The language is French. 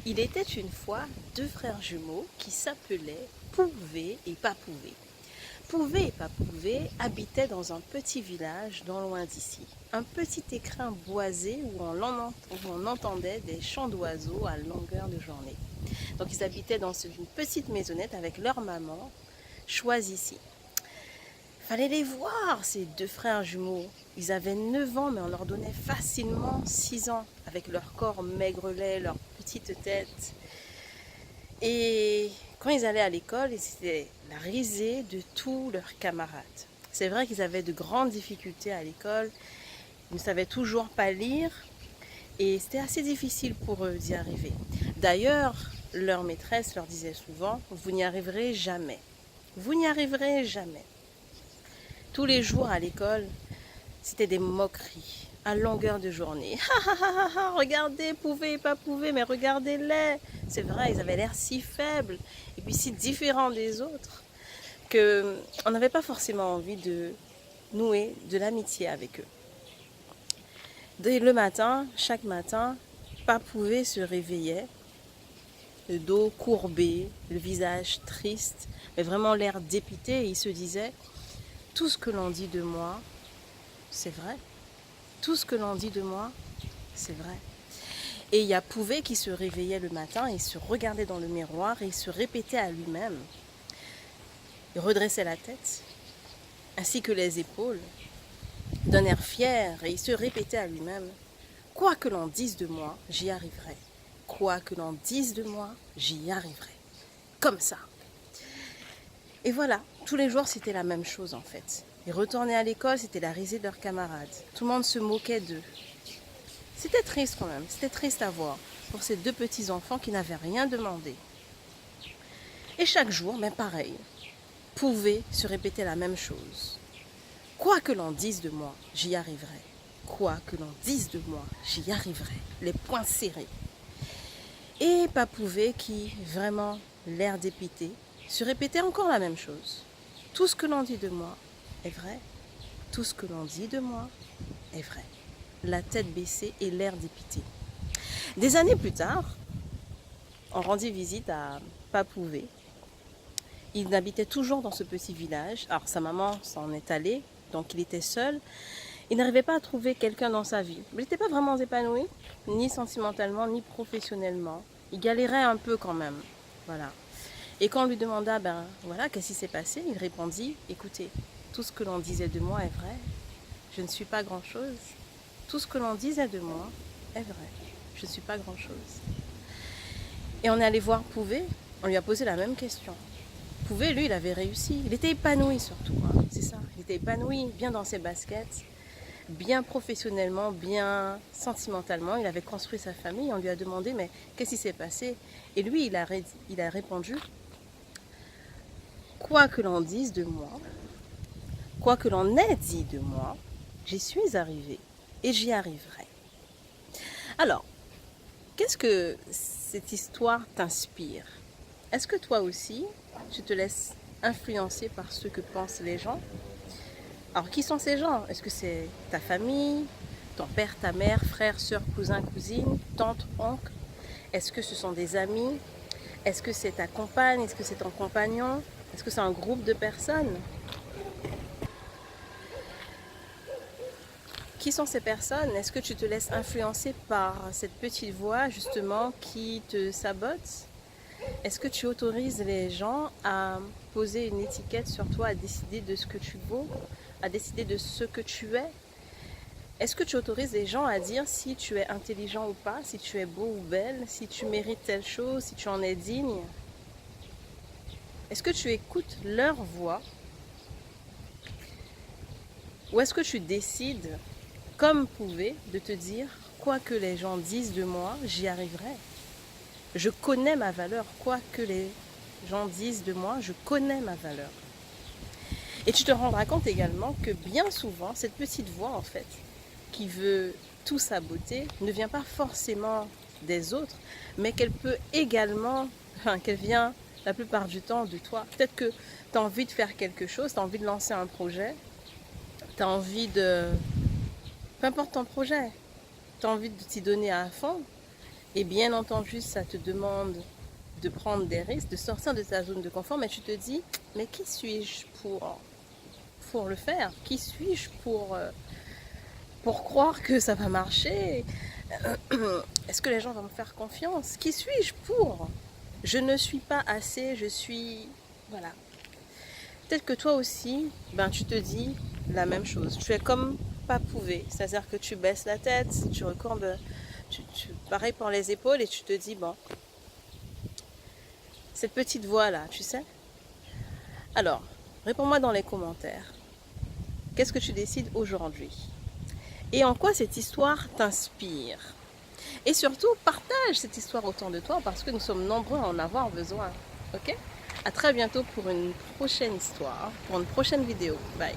Il était une fois deux frères jumeaux qui s'appelaient Pouvet et Papouvet. Pouvet et Papouvet habitaient dans un petit village non loin d'ici. Un petit écrin boisé où on entendait des chants d'oiseaux à longueur de journée. Donc ils habitaient dans une petite maisonnette avec leur maman, Choisissy. Fallait les voir, ces deux frères jumeaux. Ils avaient 9 ans, mais on leur donnait facilement 6 ans, avec leur corps maigrelet, leur petite tête. Et quand ils allaient à l'école, c'était la risée de tous leurs camarades. C'est vrai qu'ils avaient de grandes difficultés à l'école, ils ne savaient toujours pas lire, et c'était assez difficile pour eux d'y arriver. D'ailleurs, leur maîtresse leur disait souvent, vous n'y arriverez jamais. Vous n'y arriverez jamais. Tous les jours à l'école, c'était des moqueries à longueur de journée. Regardez, pouvez et pas pouvez, mais regardez-les. C'est vrai, ils avaient l'air si faibles et puis si différents des autres qu'on n'avait pas forcément envie de nouer de l'amitié avec eux. Dès le matin, chaque matin, Papouvet se réveillait, le dos courbé, le visage triste, mais vraiment l'air dépité, et il se disait « Tout ce que l'on dit de moi, c'est vrai. Tout ce que l'on dit de moi, c'est vrai. » Et il y a Pouvet qui se réveillait le matin et se regardait dans le miroir et il se répétait à lui-même. Il redressait la tête, ainsi que les épaules, d'un air fier, et il se répétait à lui-même « Quoi que l'on dise de moi, j'y arriverai. Quoi que l'on dise de moi, j'y arriverai. » Comme ça. Et voilà, tous les jours c'était la même chose en fait. Ils retournaient à l'école, c'était la risée de leurs camarades. Tout le monde se moquait d'eux. C'était triste quand même, c'était triste à voir pour ces deux petits enfants qui n'avaient rien demandé. Et chaque jour, mais pareil, Pouvet se répéter la même chose. Quoi que l'on dise de moi, j'y arriverai. Quoi que l'on dise de moi, j'y arriverai. Les poings serrés. Et Papouvet qui, vraiment l'air dépité, se répétait encore la même chose. Tout ce que l'on dit de moi est vrai. Tout ce que l'on dit de moi est vrai. La tête baissée et l'air dépité. Des années plus tard, on rendit visite à Papouvet. Il habitait toujours dans ce petit village. Alors sa maman s'en est allée, donc il était seul. Il n'arrivait pas à trouver quelqu'un dans sa vie. Il n'était pas vraiment épanoui, ni sentimentalement, ni professionnellement. Il galérait un peu quand même. Voilà. Et quand on lui demanda, voilà, qu'est-ce qui s'est passé, il répondit, écoutez, tout ce que l'on disait de moi est vrai. Je ne suis pas grand-chose. Tout ce que l'on disait de moi est vrai. Je ne suis pas grand-chose. Et on est allé voir Pouvet, on lui a posé la même question. Pouvet, lui, il avait réussi. Il était épanoui surtout, hein, c'est ça. Il était épanoui, bien dans ses baskets, bien professionnellement, bien sentimentalement. Il avait construit sa famille. On lui a demandé, mais qu'est-ce qui s'est passé? Et lui, il a répondu, quoi que l'on dise de moi, quoi que l'on ait dit de moi, j'y suis arrivé et j'y arriverai. Alors, qu'est-ce que cette histoire t'inspire? Est-ce que toi aussi, tu te laisses influencer par ce que pensent les gens? Alors, qui sont ces gens? Est-ce que c'est ta famille, ton père, ta mère, frère, soeur, cousin, cousine, tante, oncle? Est-ce que ce sont des amis? Est-ce que c'est ta compagne? Est-ce que c'est ton compagnon? Est-ce que c'est un groupe de personnes? Qui sont ces personnes? Est-ce que tu te laisses influencer par cette petite voix justement qui te sabote? Est-ce que tu autorises les gens à poser une étiquette sur toi, à décider de ce que tu vaux, à décider de ce que tu es? Est-ce que tu autorises les gens à dire si tu es intelligent ou pas, si tu es beau ou belle, si tu mérites telle chose, si tu en es digne? Est-ce que tu écoutes leur voix? Ou est-ce que tu décides, comme Pouvet, de te dire, quoi que les gens disent de moi, j'y arriverai. Je connais ma valeur, quoi que les gens disent de moi, je connais ma valeur. Et tu te rendras compte également que bien souvent, cette petite voix, en fait, qui veut tout saboter, ne vient pas forcément des autres, mais qu'elle peut également, qu'elle vient la plupart du temps de toi. Peut-être que tu as envie de faire quelque chose, tu as envie de lancer un projet, tu as envie de... Peu importe ton projet, tu as envie de t'y donner à fond, Et bien entendu, ça te demande de prendre des risques, de sortir de ta zone de confort, mais tu te dis, mais qui suis-je pour le faire? Qui suis-je pour croire que ça va marcher? Est-ce que les gens vont me faire confiance? Qui suis-je pour? Je ne suis pas assez, je suis... Voilà. Peut-être que toi aussi, ben, tu te dis la même chose. Tu es comme pas prouvé. C'est-à-dire que tu baisses la tête, tu recourbes, pareil pour les épaules et tu te dis, bon, cette petite voix-là, tu sais. Alors, réponds-moi dans les commentaires. Qu'est-ce que tu décides aujourd'hui? Et en quoi cette histoire t'inspire? Et surtout, partage cette histoire autour de toi parce que nous sommes nombreux à en avoir besoin. Ok? À très bientôt pour une prochaine histoire, pour une prochaine vidéo. Bye.